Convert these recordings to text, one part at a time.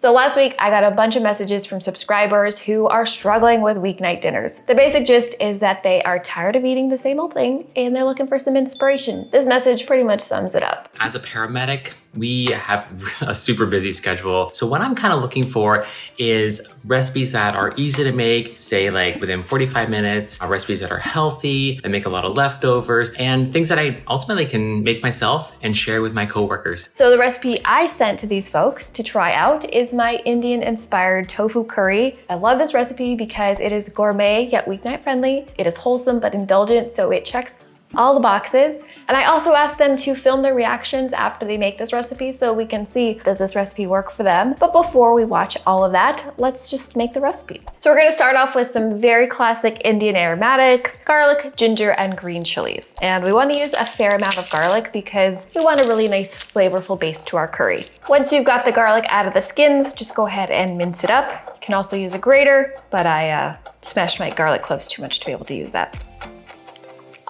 So last week, I got a bunch of messages from subscribers who are struggling with weeknight dinners. The basic gist is that they are tired of eating the same old thing and they're looking for some inspiration. This message pretty much sums it up. As a paramedic, we have a super busy schedule. So what I'm kind of looking for is recipes that are easy to make, say like within 45 minutes, recipes that are healthy, that make a lot of leftovers, and things that I ultimately can make myself and share with my coworkers. So the recipe I sent to these folks to try out is my Indian-inspired tofu curry. I love this recipe because it is gourmet yet weeknight friendly. It is wholesome but indulgent, so it checks all the boxes. And I also asked them to film their reactions after they make this recipe so we can see, does this recipe work for them? But before we watch all of that, let's just make the recipe. So we're gonna start off with some very classic Indian aromatics, garlic, ginger, and green chilies. And we wanna use a fair amount of garlic because we want a really nice flavorful base to our curry. Once you've got the garlic out of the skins, just go ahead and mince it up. You can also use a grater, but I smashed my garlic cloves too much to be able to use that.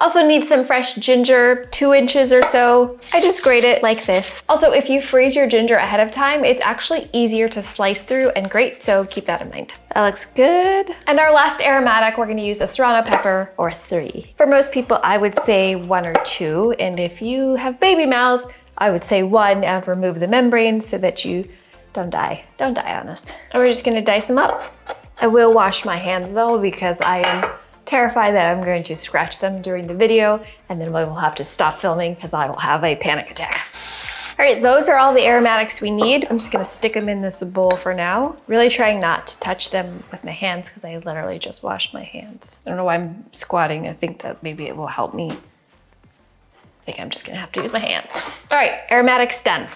Also need some fresh ginger, 2 inches or so. I just grate it like this. Also, if you freeze your ginger ahead of time, it's actually easier to slice through and grate, so keep that in mind. That looks good. And our last aromatic, we're gonna use a serrano pepper, or 3. For most people, I would say 1 or 2, and if you have baby mouth, I would say 1 and remove the membrane so that you don't die. Don't die on us. And we're just gonna dice them up. I will wash my hands though, because I am terrified that I'm going to scratch them during the video and then we will have to stop filming because I will have a panic attack. All right, those are all the aromatics we need. I'm just gonna stick them in this bowl for now. Really trying not to touch them with my hands because I literally just washed my hands. I don't know why I'm squatting. I think that maybe it will help me. I think I'm just gonna have to use my hands. All right, aromatics done.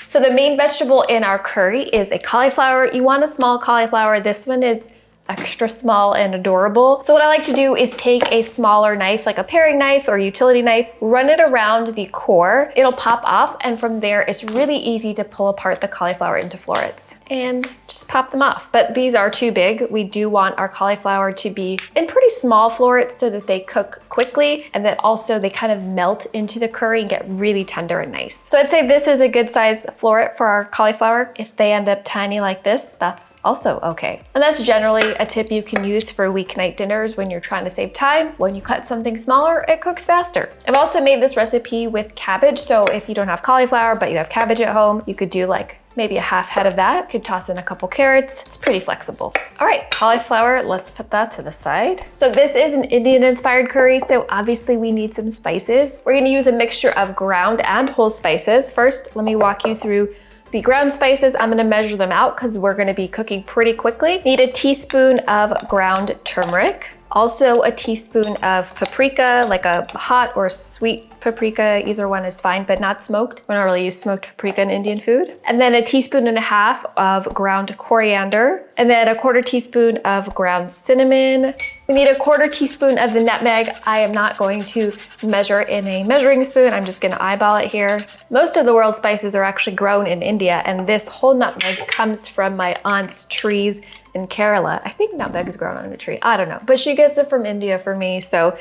So the main vegetable in our curry is a cauliflower. You want a small cauliflower. This one is extra small and adorable. So what I like to do is take a smaller knife, like a paring knife or utility knife, run it around the core. It'll pop off, and from there, it's really easy to pull apart the cauliflower into florets and just pop them off. But these are too big. We do want our cauliflower to be in pretty small florets so that they cook quickly and that also they kind of melt into the curry and get really tender and nice. So I'd say this is a good size floret for our cauliflower. If they end up tiny like this, that's also okay. And that's generally a tip you can use for weeknight dinners when you're trying to save time. When you cut something smaller, it cooks faster. I've also made this recipe with cabbage, so if you don't have cauliflower but you have cabbage at home, you could do like maybe a half head of that. Could toss in a couple carrots. It's pretty flexible. All right, cauliflower, let's put that to the side. So this is an Indian-inspired curry, so obviously we need some spices. We're gonna use a mixture of ground and whole spices. First, let me walk you through the ground spices. I'm gonna measure them out because we're gonna be cooking pretty quickly. Need a teaspoon of ground turmeric. Also a teaspoon of paprika, like a hot or sweet paprika, either one is fine, but not smoked. We don't really use smoked paprika in Indian food. And then a teaspoon and a half of ground coriander, and then a 1/4 teaspoon of ground cinnamon. We need a 1/4 teaspoon of the nutmeg. I am not going to measure in a measuring spoon. I'm just gonna eyeball it here. Most of the world's spices are actually grown in India, and this whole nutmeg comes from my aunt's trees in Kerala. I think nutmeg is grown on a tree. I don't know, but she gets it from India for me, so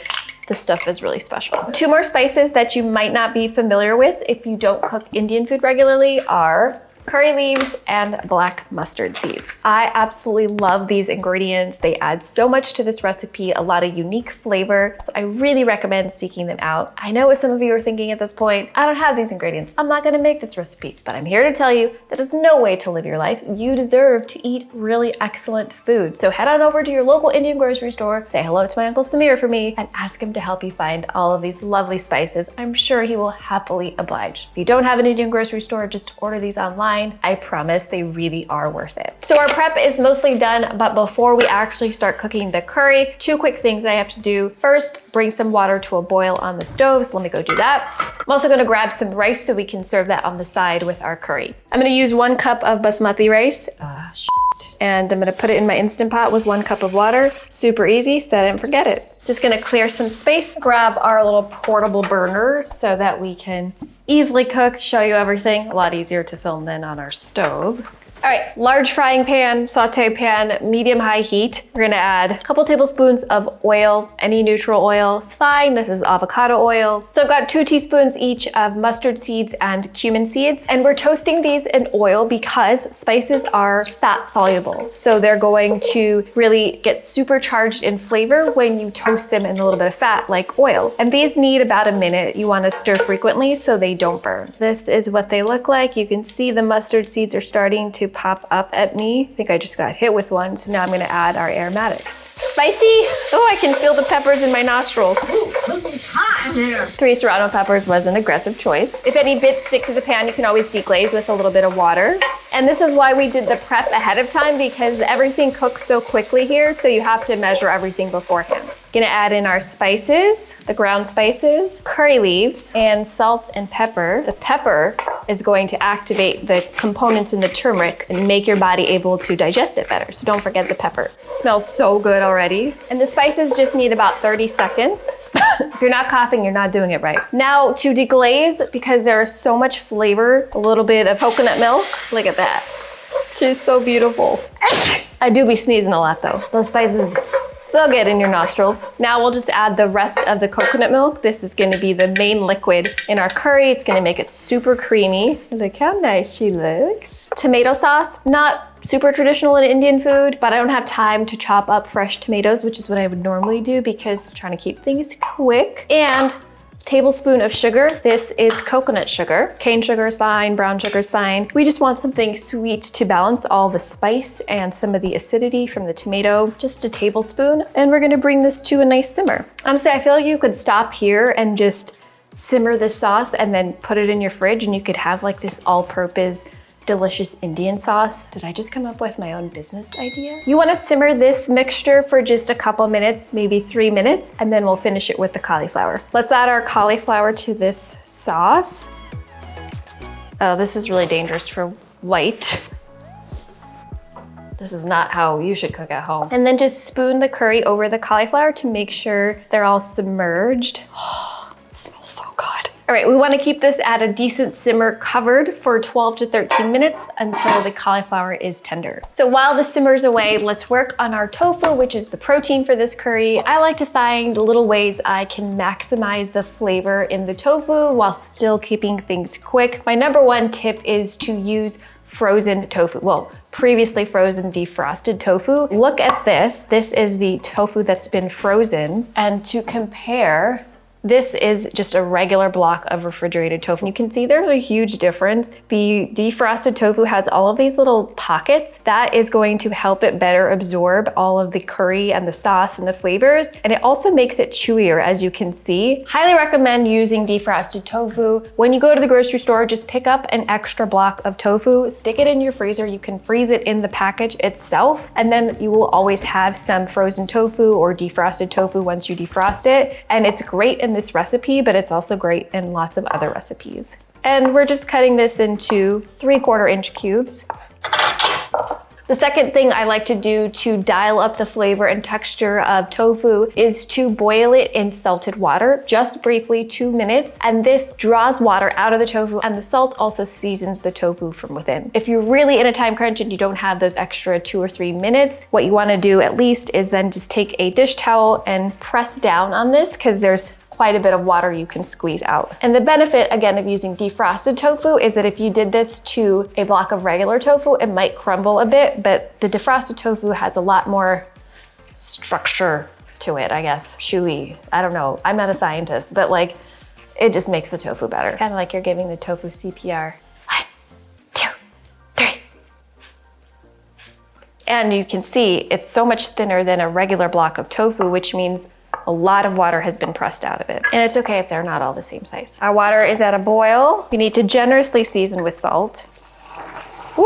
this stuff is really special. 2 more spices that you might not be familiar with if you don't cook Indian food regularly are curry leaves and black mustard seeds. I absolutely love these ingredients. They add so much to this recipe, a lot of unique flavor, so I really recommend seeking them out. I know what some of you are thinking at this point, I don't have these ingredients. I'm not gonna make this recipe, but I'm here to tell you that is no way to live your life. You deserve to eat really excellent food. So head on over to your local Indian grocery store, say hello to my Uncle Samir for me, and ask him to help you find all of these lovely spices. I'm sure he will happily oblige. If you don't have an Indian grocery store, just order these online. I promise they really are worth it. So our prep is mostly done, but before we actually start cooking the curry, 2 quick things I have to do. First, bring some water to a boil on the stove, so let me go do that. I'm also gonna grab some rice so we can serve that on the side with our curry. I'm gonna use 1 cup of basmati rice. And I'm gonna put it in my Instant Pot with 1 cup of water. Super easy, set it and forget it. Just gonna clear some space, grab our little portable burner so that we can easily cook, show you everything. A lot easier to film than on our stove. All right, large frying pan, saute pan, medium-high heat. We're gonna add a couple tablespoons of oil. Any neutral oil is fine. This is avocado oil. So I've got 2 teaspoons each of mustard seeds and cumin seeds. And we're toasting these in oil because spices are fat soluble. So they're going to really get supercharged in flavor when you toast them in a little bit of fat like oil. And these need about a minute. You wanna stir frequently so they don't burn. This is what they look like. You can see the mustard seeds are starting to pop up at me. I think I just got hit with one, so now I'm gonna add our aromatics. Spicy! Oh, I can feel the peppers in my nostrils. It's hot in here. 3 serrano peppers was an aggressive choice. If any bits stick to the pan, you can always deglaze with a little bit of water. And this is why we did the prep ahead of time, because everything cooks so quickly here, so you have to measure everything beforehand. Gonna add in our spices, the ground spices, curry leaves, and salt and pepper. The pepper is going to activate the components in the turmeric and make your body able to digest it better. So don't forget the pepper. It smells so good already. And the spices just need about 30 seconds. If you're not coughing, you're not doing it right. Now to deglaze, because there is so much flavor, a little bit of coconut milk. Look at that. She's so beautiful. I do be sneezing a lot though. Those spices, they'll get in your nostrils. Now we'll just add the rest of the coconut milk. This is gonna be the main liquid in our curry. It's gonna make it super creamy. Look how nice she looks. Tomato sauce, not super traditional in Indian food, but I don't have time to chop up fresh tomatoes, which is what I would normally do because I'm trying to keep things quick. And tablespoon of sugar. This is coconut sugar. Cane sugar is fine, brown sugar is fine. We just want something sweet to balance all the spice and some of the acidity from the tomato. Just a tablespoon. And we're gonna bring this to a nice simmer. Honestly, I feel like you could stop here and just simmer the sauce and then put it in your fridge and you could have like this all-purpose delicious Indian sauce. Did I just come up with my own business idea? You wanna simmer this mixture for just a couple minutes, maybe 3 minutes, and then we'll finish it with the cauliflower. Let's add our cauliflower to this sauce. Oh, this is really dangerous for white. This is not how you should cook at home. And then just spoon the curry over the cauliflower to make sure they're all submerged. Oh, it smells so good. All right, we wanna keep this at a decent simmer covered for 12 to 13 minutes until the cauliflower is tender. So while the simmer's away, let's work on our tofu, which is the protein for this curry. I like to find little ways I can maximize the flavor in the tofu while still keeping things quick. My #1 tip is to use frozen tofu. Well, previously frozen defrosted tofu. Look at this. This is the tofu that's been frozen. And to compare, this is just a regular block of refrigerated tofu. You can see there's a huge difference. The defrosted tofu has all of these little pockets. That is going to help it better absorb all of the curry and the sauce and the flavors. And it also makes it chewier, as you can see. Highly recommend using defrosted tofu. When you go to the grocery store, just pick up an extra block of tofu, stick it in your freezer. You can freeze it in the package itself, and then you will always have some frozen tofu or defrosted tofu once you defrost it. And it's great in this recipe, but it's also great in lots of other recipes. And we're just cutting this into 3/4 inch cubes. The second thing I like to do to dial up the flavor and texture of tofu is to boil it in salted water, just briefly, 2 minutes. And this draws water out of the tofu, and the salt also seasons the tofu from within. If you're really in a time crunch and you don't have those extra 2 or 3 minutes, what you wanna do at least is then just take a dish towel and press down on this, because there's quite a bit of water you can squeeze out. And the benefit, again, of using defrosted tofu is that if you did this to a block of regular tofu, it might crumble a bit, but the defrosted tofu has a lot more structure to it, I guess. Chewy, I don't know, I'm not a scientist, but like, it just makes the tofu better. Kind of like you're giving the tofu CPR. 1, 2, 3. And you can see it's so much thinner than a regular block of tofu, which means a lot of water has been pressed out of it. And it's okay if they're not all the same size. Our water is at a boil. We need to generously season with salt. Woo!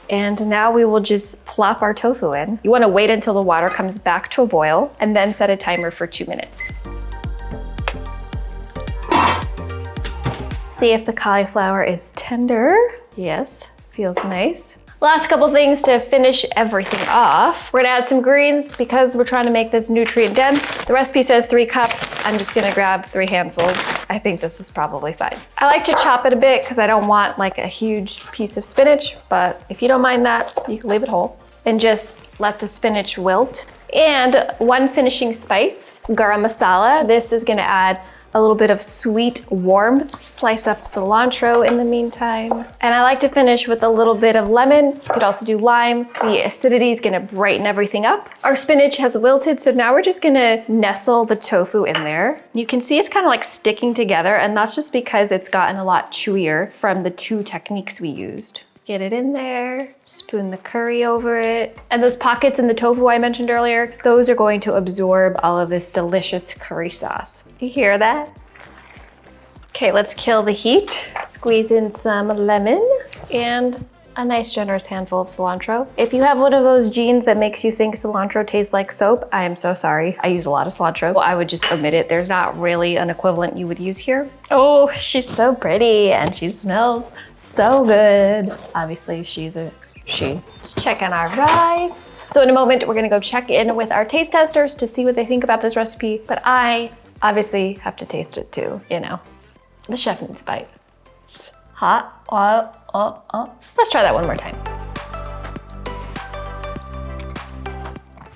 And now we will just plop our tofu in. You wanna wait until the water comes back to a boil and then set a timer for 2 minutes. See if the cauliflower is tender. Yes, feels nice. Last couple things to finish everything off. We're gonna add some greens because we're trying to make this nutrient dense. The recipe says 3 cups. I'm just gonna grab 3 handfuls. I think this is probably fine. I like to chop it a bit because I don't want like a huge piece of spinach, but if you don't mind that, you can leave it whole. And just let the spinach wilt. And 1 finishing spice, garam masala. This is gonna add a little bit of sweet warmth. Slice up cilantro in the meantime. And I like to finish with a little bit of lemon. You could also do lime. The acidity is gonna brighten everything up. Our spinach has wilted, so now we're just gonna nestle the tofu in there. You can see it's kind of like sticking together, and that's just because it's gotten a lot chewier from the 2 techniques we used. Get it in there, spoon the curry over it. And those pockets in the tofu I mentioned earlier, those are going to absorb all of this delicious curry sauce. You hear that? Okay, let's kill the heat. Squeeze in some lemon and a nice generous handful of cilantro. If you have one of those genes that makes you think cilantro tastes like soap, I am so sorry. I use a lot of cilantro. Well, I would just omit it. There's not really an equivalent you would use here. Oh, she's so pretty and she smells so good. Obviously, she's a she. Let's check on our rice. So in a moment, we're gonna go check in with our taste testers to see what they think about this recipe, but I obviously have to taste it too, you know. The chef needs a bite. It's hot. Let's try that one more time.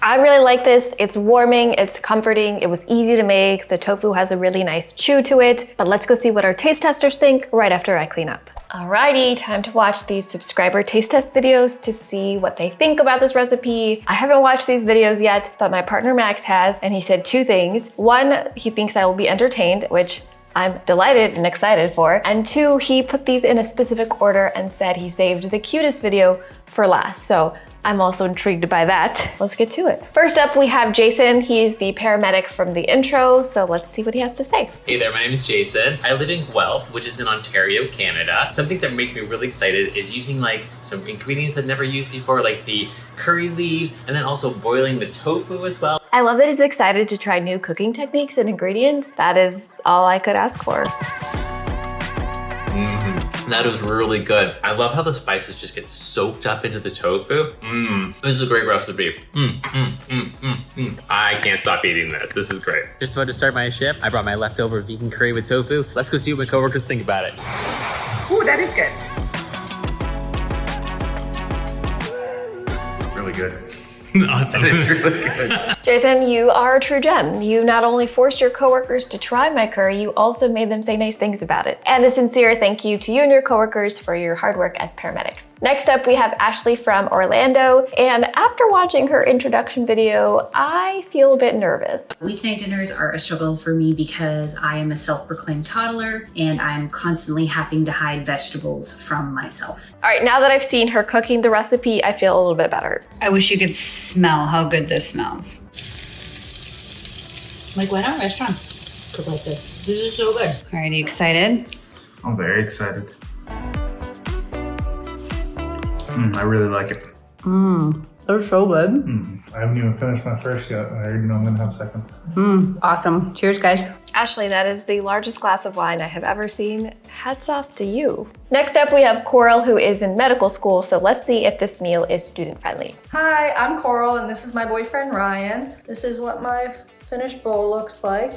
I really like this. It's warming, it's comforting, it was easy to make. The tofu has a really nice chew to it, but let's go see what our taste testers think right after I clean up. Alrighty, time to watch these subscriber taste test videos to see what they think about this recipe. I haven't watched these videos yet, but my partner Max has, and he said 2 things. 1, he thinks I will be entertained, which I'm delighted and excited for. And 2, he put these in a specific order and said he saved the cutest video for last. So I'm also intrigued by that. Let's get to it. First up, we have Jason. He's the paramedic from the intro, so let's see what he has to say. Hey there, my name is Jason. I live in Guelph, which is in Ontario, Canada. Something that makes me really excited is using like some ingredients I've never used before, like the curry leaves, and then also boiling the tofu as well. I love that he's excited to try new cooking techniques and ingredients. That is all I could ask for. That was really good. I love how the spices just get soaked up into the tofu. This is a great recipe. I can't stop eating this. This is great. Just about to start my shift. I brought my leftover vegan curry with tofu. Let's go see what my coworkers think about it. Ooh, that is good. Really good. Awesome. It's really good. Jason, you are a true gem. You not only forced your coworkers to try my curry, you also made them say nice things about it. And a sincere thank you to you and your coworkers for your hard work as paramedics. Next up, we have Ashley from Orlando. And after watching her introduction video, I feel a bit nervous. Weeknight dinners are a struggle for me because I am a self-proclaimed toddler and I'm constantly having to hide vegetables from myself. All right, now that I've seen her cooking the recipe, I feel a little bit better. I wish you could smell how good this smells. Like, why don't restaurants cook like this? This is so good. All right, are you excited? I'm very excited. I really like it. They're so good. I haven't even finished my first yet, and I already know I'm gonna have seconds. Awesome. Cheers, guys. Ashley, that is the largest glass of wine I have ever seen. Hats off to you. Next up, we have Coral, who is in medical school, so let's see if this meal is student-friendly. Hi, I'm Coral and this is my boyfriend Ryan. This is what my finished bowl looks like.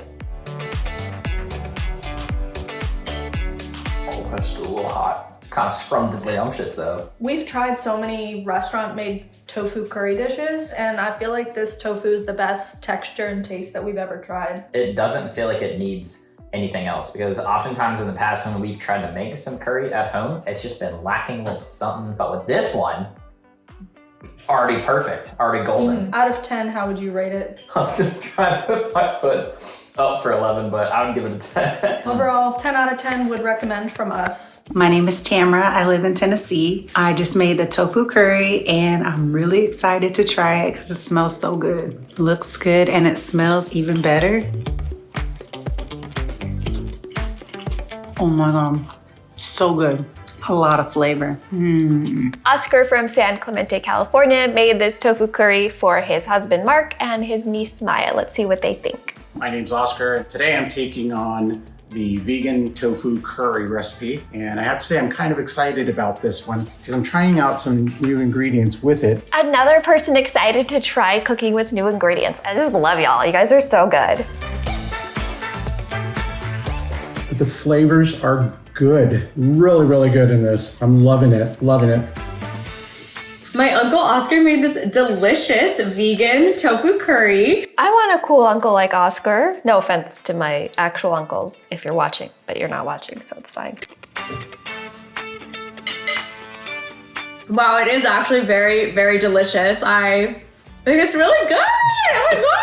Oh, that's a little hot. Kind of scrumptious though. We've tried so many restaurant-made tofu curry dishes and I feel like this tofu is the best texture and taste that we've ever tried. It doesn't feel like it needs anything else because oftentimes in the past when we've tried to make some curry at home, it's just been lacking a little something. But with this one, already perfect, already golden. Out of 10, how would you rate it? I was gonna try to put my foot up for 11, but I would give it a 10. Overall, 10 out of 10 would recommend from us. My name is Tamara. I live in Tennessee. I just made the tofu curry and I'm really excited to try it because it smells so good. It looks good and it smells even better. Oh my God, so good. A lot of flavor. Oscar from San Clemente, California made this tofu curry for his husband Mark and his niece Maya. Let's see what they think. My name's Oscar. Today I'm taking on the vegan tofu curry recipe. And I have to say I'm kind of excited about this one because I'm trying out some new ingredients with it. Another person excited to try cooking with new ingredients. I just love y'all. You guys are so good. The flavors are good. Really, really good in this. I'm loving it, loving it. My Uncle Oscar made this delicious vegan tofu curry. I want a cool uncle like Oscar. No offense to my actual uncles if you're watching, but you're not watching, so it's fine. Wow, it is actually very, very delicious. I think it's really good. Oh my God.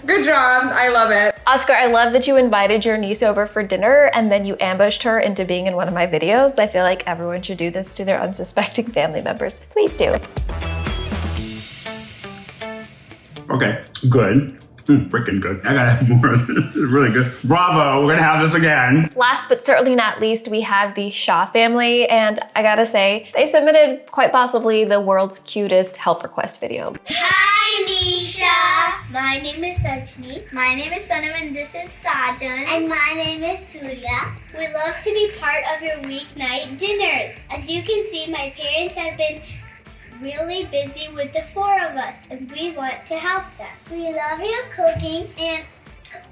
Good job. I love it. Oscar, I love that you invited your niece over for dinner and then you ambushed her into being in one of my videos. I feel like everyone should do this to their unsuspecting family members. Please do. Okay, good. Freaking good. I gotta have more of it. Really good. Bravo, we're gonna have this again. Last but certainly not least, we have the Shaw family, and I gotta say, they submitted quite possibly the world's cutest help request video. Hi, Nisha. My name is Sajni. My name is Sanam, and this is Sajan. And my name is Surya. We love to be part of your weeknight dinners. As you can see, my parents have been really busy with the 4 of us, and we want to help them. We love your cooking, and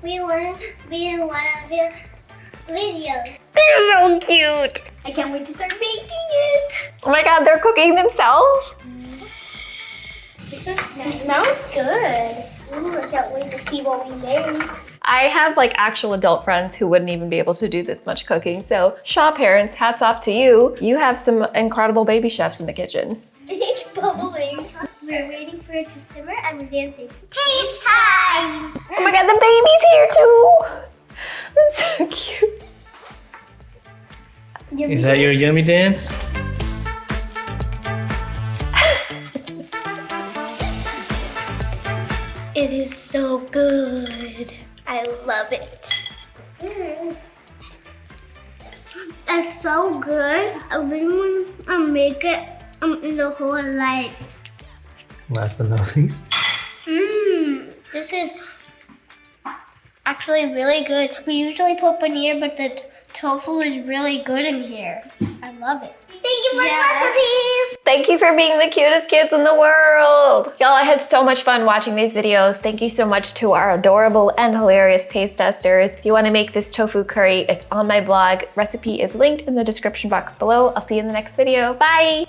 we want to be in one of your videos. They're so cute. I can't wait to start making it. Oh my God, they're cooking themselves? It smells good. Ooh, I can't wait to see what we made. I have like actual adult friends who wouldn't even be able to do this much cooking, so Shaw parents, hats off to you. You have some incredible baby chefs in the kitchen. It's bubbling. We're waiting for it to simmer and we're dancing. Taste time! Oh my God, the baby's here too! That's so cute. Is that your yummy dance? It is so good. I love it. It's so good. I really want to make it the whole life. Last but not least. This is actually really good. We usually put paneer, but the tofu is really good in here. I love it. Thank you for the recipes. Thank you for being the cutest kids in the world. Y'all, I had so much fun watching these videos. Thank you so much to our adorable and hilarious taste testers. If you want to make this tofu curry, it's on my blog. Recipe is linked in the description box below. I'll see you in the next video. Bye.